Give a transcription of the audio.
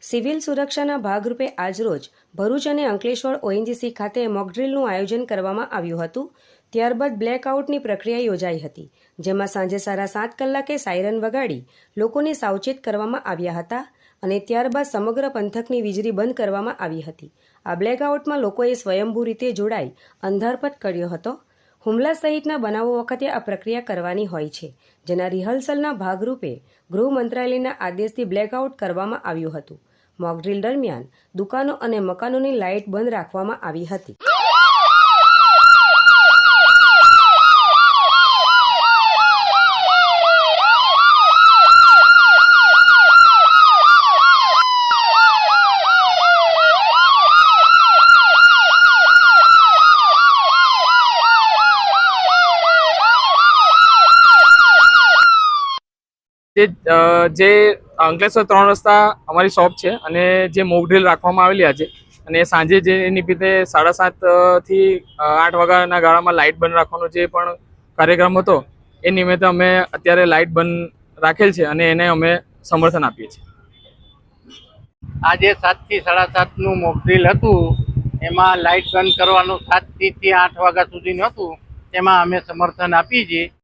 Civil સુરક્ષાના ભાગરૂપે આજરોજ ભરૂચ અને અંકલેશ્વર ઓએનજીસી ખાતે મોકડ્રીલનું આયોજન કરવામાં આવ્યું હતું. ત્યારબાદ બ્લેકઆઉટની પ્રક્રિયા યોજાઈ હતી, જેમાં સાંજે 7:30 કલાકે સાયરન વગાડી લોકોને સાવચેત કરવામાં આવ્યા હતા અને ત્યારબાદ સમગ્ર પંથકની વીજળી બંધ કરવામાં આવી હતી. આ બ્લેકઆઉટમાં લોકોએ સ્વયંભૂ રીતે જોડાઈ અંધારપટ કર્યો હતો. હુમલા સહિતના બનાવો વખતે આ પ્રક્રિયા કરવાની હોય છે, જેના રિહર્સલના ભાગરૂપે ગૃહ મંત્રાલયના આદેશથી બ્લેકઆઉટ કરવામાં આવ્યું હતું. મોકડ્રીલ દરમિયાન દુકાનો અને મકાનોની લાઇટ બંધ રાખવામાં આવી હતી. જે અંકલેશ્વર 3 રસ્તા અમારી શોપ છે અને જે મોકડ્રીલ રાખવામાં આવેલી આજે અને સાંજે જે નિમિત્તે 7:30 થી 8 વાગ્યાના ગાળામાં લાઇટ બંધ રાખવાનો જે પણ કાર્યક્રમ હતો એ નિમિત્તે અમે અત્યારે લાઇટ બંધ રાખેલ છે અને એને અમે સમર્થન આપીએ છીએ. આજે 7 થી 7:30નું મોકડ્રીલ હતું, એમાં લાઇટ બંધ કરવાનું 7 થી 8 વાગ્યા સુધીનું હતું, તેમાં અમે સમર્થન આપીએ છીએ.